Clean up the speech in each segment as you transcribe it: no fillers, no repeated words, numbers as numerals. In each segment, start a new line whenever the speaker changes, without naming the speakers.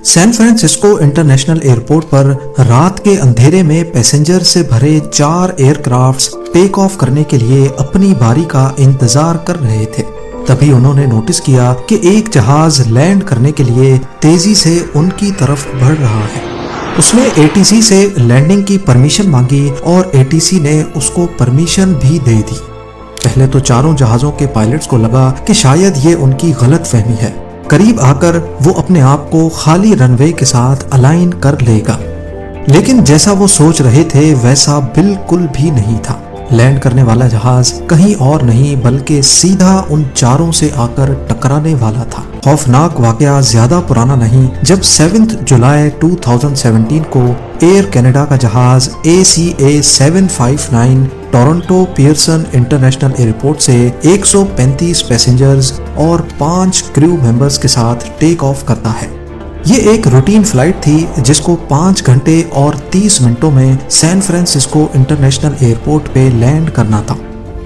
San Francisco international airport पर रात के अंधेरे में पैसेंजर से भरे 4 एयरक्राफ्ट्स टेक ऑफ करने के लिए अपनी बारी का इंतजार कर रहे थे। तभी उन्होंने नोटिस किया कि एक जहाज लैंड करने के लिए तेजी से उनकी तरफ बढ़ रहा है। उसने ATC से लैंडिंग की परमिशन मांगी और ATC ने उसको परमिशन भी दे दी। पहले तो चारों जहाजों के पायलट्स को लगा कि शायद ये उनकी गलतफहमी है। करीब आकर वो अपने आप को खाली रनवे के साथ अलाइन कर लेगा, लेकिन जैसा वो सोच रहे थे वैसा बिल्कुल भी नहीं था। लैंड करने वाला जहाज कहीं और नहीं बल्कि सीधा उन चारों से आकर टकराने वाला था। खौफनाक वाकया ज्यादा पुराना नहीं, जब 7 जुलाई 2017 को एयर कनाडा का जहाज ACA 759 Toronto Pearson international airport से 135 पैसेंजर्स और 5 क्रू मेंबर्स के साथ टेक ऑफ करता है। ये एक रूटीन फ्लाइट थी जिसको 5 घंटे और 30 मिनटों में सैन फ्रांसिस्को इंटरनेशनल एयरपोर्ट पे लैंड करना था।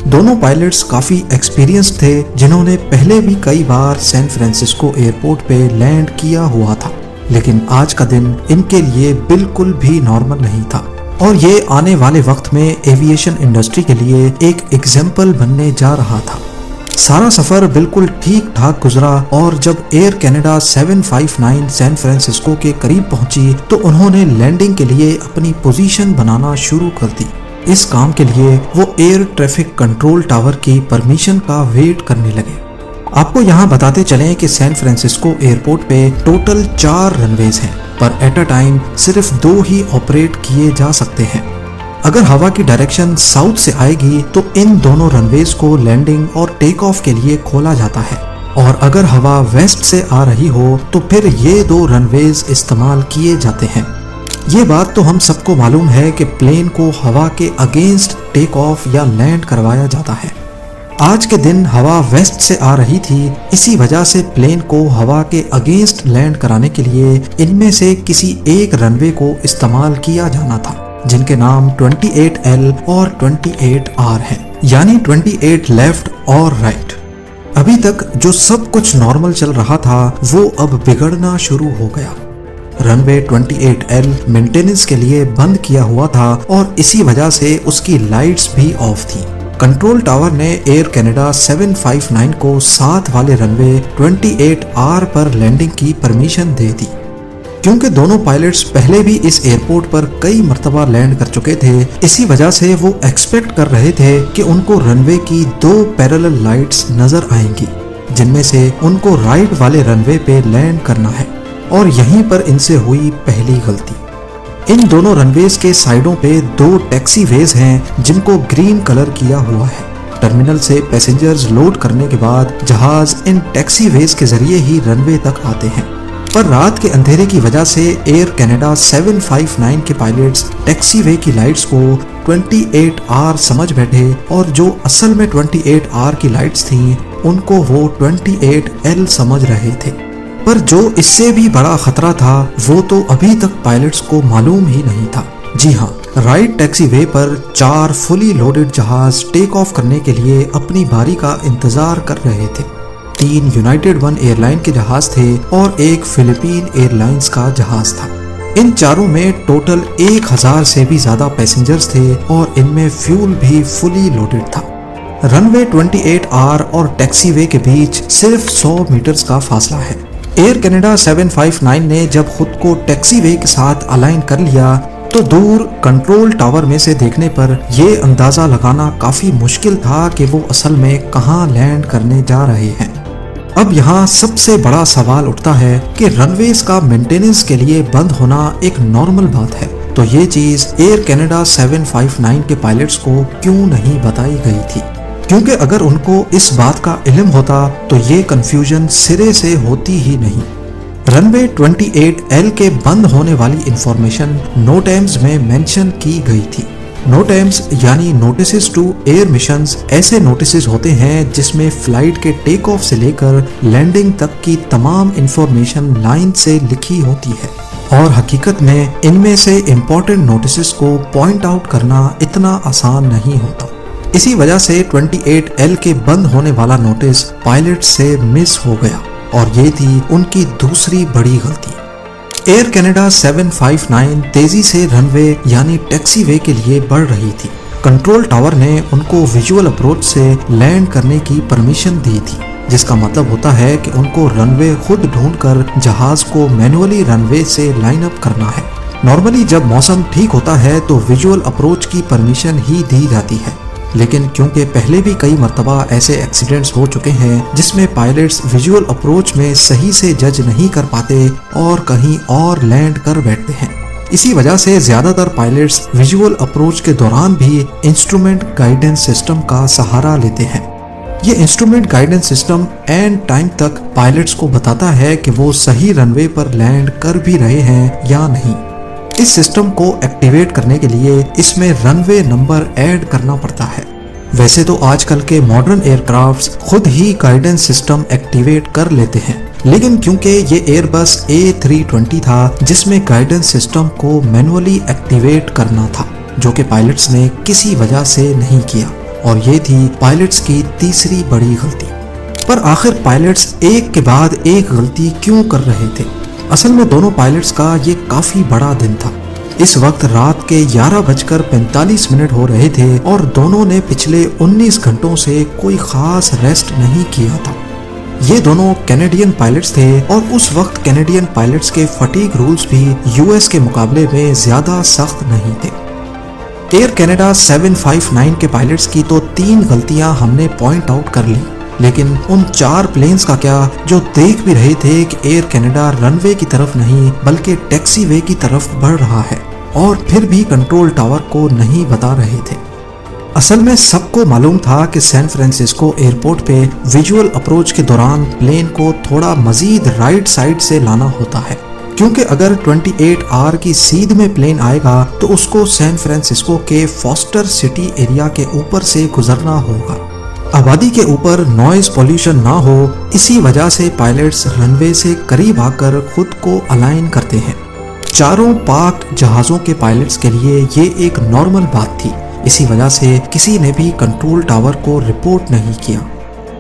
दोनों पायलट्स काफी एक्सपीरियंस्ड थे, जिन्होंने पहले भी कई बार सैन फ्रांसिस्को एयरपोर्ट पे लैंड किया हुआ था, लेकिन आज का दिन इनके लिए बिल्कुल भी नॉर्मल नहीं था और ये आने वाले वक्त में एविएशन इंडस्ट्री के लिए एक एग्जाम्पल बनने जा रहा था। सारा सफर बिल्कुल ठीक ठाक गुजरा और जब एयर कनाडा 759 सैन फ्रांसिस्को के करीब पहुंची तो उन्होंने लैंडिंग के लिए अपनी पोजीशन बनाना शुरू कर दी। इस काम के लिए वो एयर ट्रैफिक कंट्रोल टावर की परमिशन का वेट करने लगे। आपको यहाँ बताते चलें कि सैन फ्रांसिस्को एयरपोर्ट पे टोटल 4 रनवेज हैं, पर एट अ टाइम सिर्फ 2 ही ऑपरेट किए जा सकते हैं। अगर हवा की डायरेक्शन साउथ से आएगी तो इन दोनों रनवेज को लैंडिंग और टेक ऑफ के लिए खोला जाता है, और अगर हवा वेस्ट से आ रही हो तो फिर ये 2 रनवेज इस्तेमाल किए जाते हैं। ये बात तो हम सबको मालूम है कि प्लेन को हवा के अगेंस्ट टेक ऑफ या लैंड करवाया जाता है। आज के दिन हवा वेस्ट से आ रही थी, इसी वजह से प्लेन को हवा के अगेंस्ट लैंड कराने के लिए इनमें से किसी एक रनवे को इस्तेमाल किया जाना था, जिनके नाम 28L और 28R हैं, यानी 28 लेफ्ट और राइट। अभी तक जो सब कुछ नॉर्मल चल रहा था वो अब बिगड़ना शुरू हो गया। रनवे 28L मेंटेनेंस के लिए बंद किया हुआ था और इसी वजह से उसकी लाइट्स भी ऑफ थी। कंट्रोल टावर ने एयर कनाडा 759 को साथ वाले रनवे 28R पर लैंडिंग की परमिशन दे दी। क्योंकि दोनों पायलट्स पहले भी इस एयरपोर्ट पर कई मर्तबा लैंड कर चुके थे, इसी वजह से वो एक्सपेक्ट कर रहे थे कि उनको रनवे की 2 पैरेलल लाइट्स नजर आएंगी, जिनमें से उनको राइट वाले रनवे पे लैंड करना है, और यहीं पर इनसे हुई पहली गलती। इन दोनों रनवेज के साइडों पे 2 टैक्सी वेज हैं जिनको ग्रीन कलर किया हुआ है। टर्मिनल से पैसेंजर्स लोड करने के बाद जहाज इन टैक्सी वेज के जरिए ही रनवे तक आते हैं, पर रात के अंधेरे की वजह से एयर कनाडा 759 के पायलट्स टैक्सी वे की लाइट्स को 28R समझ बैठे और जो असल में 28R की लाइट्स थीं उनको वो 28L समझ रहे थे। पर जो इससे भी बड़ा खतरा था वो तो अभी तक पायलट्स को मालूम ही नहीं था। जी हाँ, राइट टैक्सी वे पर 4 फुली लोडेड जहाज टेक ऑफ करने के लिए अपनी बारी का इंतजार कर रहे थे। 3 यूनाइटेड वन एयरलाइन के जहाज थे और एक फिलीपीन एयरलाइंस का जहाज था। इन चारों में टोटल 1000 से भी ज्यादा पैसेंजर्स थे और इनमें फ्यूल भी फुली लोडेड था। रनवे 28R और टैक्सी वे के बीच सिर्फ 100 मीटर्स का फासला है। एयर कनाडा 759 ने जब खुद को टैक्सी वे के साथ अलाइन कर लिया तो दूर कंट्रोल टावर में से देखने पर यह अंदाजा लगाना काफी मुश्किल था कि वो असल में कहां लैंड करने जा रहे हैं। अब यहाँ सबसे बड़ा सवाल उठता है कि रनवेज का मेंटेनेंस के लिए बंद होना एक नॉर्मल बात है, तो ये चीज एयर कनाडा 759 के पायलट्स को क्यों नहीं बताई गई थी? क्योंकि अगर उनको इस बात का इल्म होता तो ये कंफ्यूजन सिरे से होती ही नहीं। रनवे 28L के बंद होने वाली इंफॉर्मेशन नोटैम्स में मेंशन की गई थी। नोटैम्स यानी नोटिसेस टू एयर मिशंस ऐसे नोटिसेस होते हैं जिसमें फ्लाइट के टेक ऑफ से लेकर लैंडिंग तक की तमाम इंफॉर्मेशन लाइन से लिखी होती है, और हकीकत में इनमें से इम्पोर्टेंट नोटिसेस को पॉइंट आउट करना इतना आसान नहीं होता। इसी वजह से 28L के बंद होने वाला नोटिस पायलट से मिस हो गया, और ये थी उनकी दूसरी बड़ी गलती। एयर कनाडा 759 तेजी से रनवे यानी टैक्सी वे के लिए बढ़ रही थी। कंट्रोल टावर ने उनको विजुअल अप्रोच से लैंड करने की परमिशन दी थी, जिसका मतलब होता है कि उनको रनवे खुद ढूंढकर जहाज को मैनुअली रनवे से लाइन अप करना है। नॉर्मली जब मौसम ठीक होता है तो विजुअल अप्रोच की परमिशन ही दी जाती है, लेकिन क्योंकि पहले भी कई मर्तबा ऐसे एक्सीडेंट्स हो चुके हैं जिसमें पायलट्स विजुअल अप्रोच में सही से जज नहीं कर पाते और कहीं और लैंड कर बैठते हैं, इसी वजह से ज्यादातर पायलट्स विजुअल अप्रोच के दौरान भी इंस्ट्रूमेंट गाइडेंस सिस्टम का सहारा लेते हैं। ये instrument guidance system and time तक पायलट्स को बताता है कि वो सही रनवे पर लैंड कर भी रहे हैं या नहीं। इस सिस्टम को एक्टिवेट करने के लिए इसमें रनवे नंबर ऐड करना पड़ता है। वैसे तो आजकल के मॉडर्न एयरक्राफ्ट्स खुद ही गाइडेंस सिस्टम एक्टिवेट कर लेते हैं, लेकिन क्योंकि ये एयरबस A320 था जिसमें गाइडेंस सिस्टम को मैनुअली एक्टिवेट करना था, जो कि पायलट्स ने किसी वजह से नहीं किया, और ये थी पायलट्स की तीसरी बड़ी गलती। पर आखिर पायलट्स एक के बाद एक गलती क्यों कर रहे थे? असल में दोनों पायलट्स का ये काफी बड़ा दिन था। इस वक्त रात के 11:45 हो रहे थे और दोनों ने पिछले 19 घंटों से कोई खास रेस्ट नहीं किया था। ये दोनों कैनेडियन पायलट्स थे और उस वक्त कैनेडियन पायलट्स के फटीग रूल्स भी यूएस के मुकाबले में ज्यादा सख्त नहीं थे। एयर कनाडा 759 के पायलट्स की तो 3 गलतियां हमने पॉइंट आउट कर ली, लेकिन उन 4 प्लेन्स का क्या जो देख भी रहे थे कि एयर कनाडा रनवे की तरफ नहीं बल्कि टैक्सी वे की तरफ बढ़ रहा है, और फिर भी कंट्रोल टावर को नहीं बता रहे थे। असल में सबको मालूम था कि सैन फ्रांसिस्को एयरपोर्ट पे विजुअल अप्रोच के दौरान प्लेन को थोड़ा मजीद राइट साइड से लाना होता है, क्योंकि अगर 28R की सीध में प्लेन आएगा तो उसको सैन फ्रांसिस्को के फॉस्टर सिटी एरिया के ऊपर से गुजरना होगा। आबादी के ऊपर नॉइज पोल्यूशन ना हो, इसी वजह से पायलट्स रनवे से करीब आकर खुद को अलाइन करते हैं। चारों पाक जहाजों के पायलट्स के लिए ये एक नॉर्मल बात थी, इसी वजह से किसी ने भी कंट्रोल टावर को रिपोर्ट नहीं किया।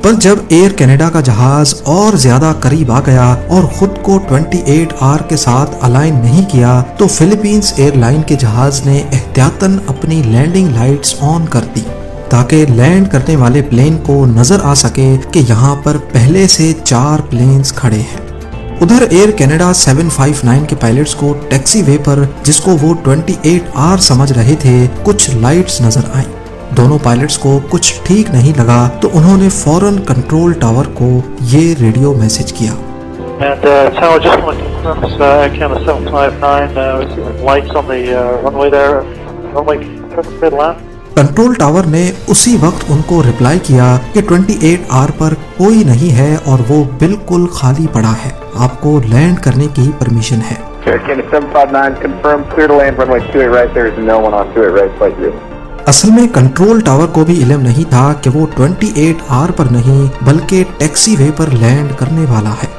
पर जब एयर कनाडा का जहाज और ज्यादा करीब आ गया और खुद को 28R के साथ अलाइन नहीं किया तो फिलीपींस एयरलाइन के जहाज ने एहतियातन अपनी लैंडिंग लाइट्स ऑन कर दी, ताकि लैंड करने वाले प्लेन को नजर आ सके कि यहाँ पर पहले से 4 प्लेन्स खड़े हैं। उधर एयर कनाडा 759 के पायलट्स को टैक्सी वे पर, जिसको वो 28R समझ रहे थे, कुछ लाइट्स नजर आई। दोनों पायलट्स को कुछ ठीक नहीं लगा तो उन्होंने फौरन कंट्रोल टावर को ये रेडियो मैसेज किया।
Tower, just want to confirm, Air Canada 759, we see lights on the runway there. Runway, clear to land.
Control tower ने उसी वक्त उनको रिप्लाई किया कि 28R पर कोई नहीं है और वो बिल्कुल खाली पड़ा है, आपको लैंड करने की परमिशन है।
Air Canada 759, confirm, clear to land, runway 28 right, there is no one on 28 right, flight 0.
असल में कंट्रोल टावर को भी इल्म नहीं था कि वो 28R पर नहीं बल्कि टैक्सी वे पर लैंड करने वाला है।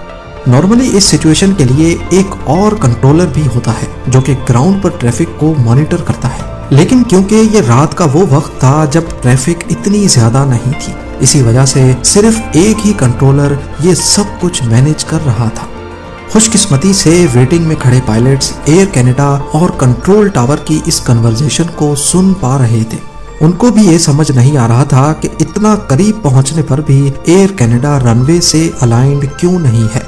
नॉर्मली इस सिचुएशन के लिए एक और कंट्रोलर भी होता है जो कि ग्राउंड पर ट्रैफिक को मॉनिटर करता है, लेकिन क्योंकि ये रात का वो वक्त था जब ट्रैफिक इतनी ज्यादा नहीं थी, इसी वजह से सिर्फ एक ही कंट्रोलर ये सब कुछ मैनेज कर रहा था। खुशकिस्मती से वेटिंग में खड़े पायलट्स एयर कनाडा और कंट्रोल टावर की इस कन्वर्सेशन को सुन पा रहे थे। उनको भी ये समझ नहीं आ रहा था कि इतना करीब पहुंचने पर भी एयर कनाडा रनवे से अलाइंड क्यों नहीं है।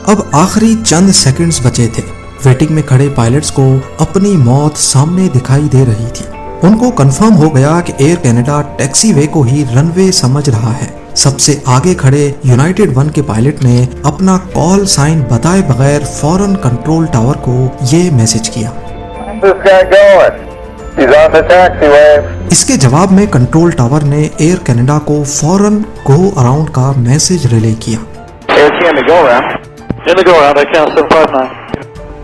अब आखिरी चंद सेकंड्स बचे थे। वेटिंग में खड़े पायलट्स को अपनी मौत सामने दिखाई दे रही थी। उनको कंफर्म हो गया कि एयर कनाडा टैक्सी वे को ही रनवे समझ रहा है। सबसे आगे खड़े यूनाइटेड वन के पायलट ने अपना कॉल साइन बताए बगैर फौरन कंट्रोल टावर को ये मैसेज किया। इसके जवाब में कंट्रोल टावर ने एयर कनाडा को फौरन गो अराउंड का मैसेज रिले किया।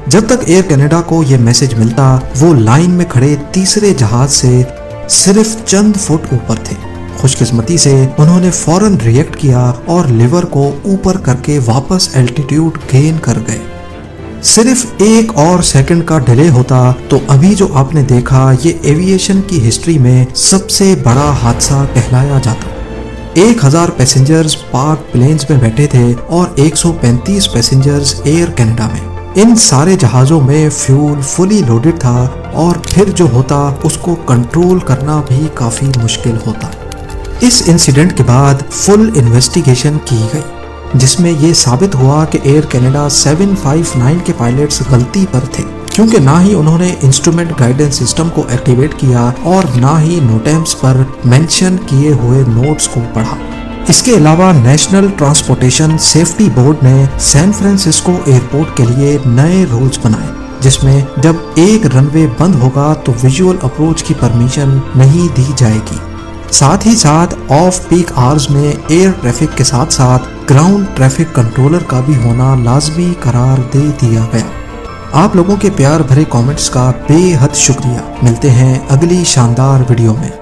जब तक एयर कनाडा को यह मैसेज मिलता वो लाइन में खड़े तीसरे जहाज से सिर्फ चंद फुट ऊपर थे। खुशकिस्मती से उन्होंने फौरन रिएक्ट किया और लिवर को ऊपर करके वापस एल्टीट्यूड गेन कर गए। सिर्फ एक और सेकंड का डिले होता तो अभी जो आपने देखा ये एविएशन की हिस्ट्री में सबसे बड़ा हादसा कहलाया जाता। 1000 पैसेंजर्स पाक प्लेन्स में बैठे थे और 135 पैसेंजर्स एयर कनाडा में। ان سارے جہازوں میں فیول فلی لوڈڈ تھا اور پھر جو ہوتا اس کو کنٹرول کرنا بھی کافی مشکل ہوتا۔ اس انسیڈنٹ کے بعد فل انویسٹیگیشن کی گئی جس میں یہ ثابت ہوا کہ ایئر کینیڈا 759 کے پائلٹس غلطی پر تھے، کیونکہ نہ ہی انہوں نے انسٹرومنٹ گائیڈنس سسٹم کو ایکٹیویٹ کیا اور نہ ہی نوٹیمز پر مینشن کیے ہوئے نوٹس کو پڑھا۔ اس کے علاوہ نیشنل ٹرانسپورٹیشن سیفٹی بورڈ نے سین فرانسسکو ایئرپورٹ کے لیے نئے رولز بنائے جس میں جب ایک رن وے بند ہوگا تو ویژول اپروچ کی پرمیشن نہیں دی جائے گی۔ ساتھ ہی ساتھ آف پیک آورز میں ایئر ٹریفک کے ساتھ ساتھ گراؤنڈ ٹریفک کنٹرولر کا بھی ہونا لازمی قرار دے دیا گیا۔ آپ لوگوں کے پیار بھرے کامنٹس کا بے حد شکریہ۔ ملتے ہیں اگلی شاندار ویڈیو میں۔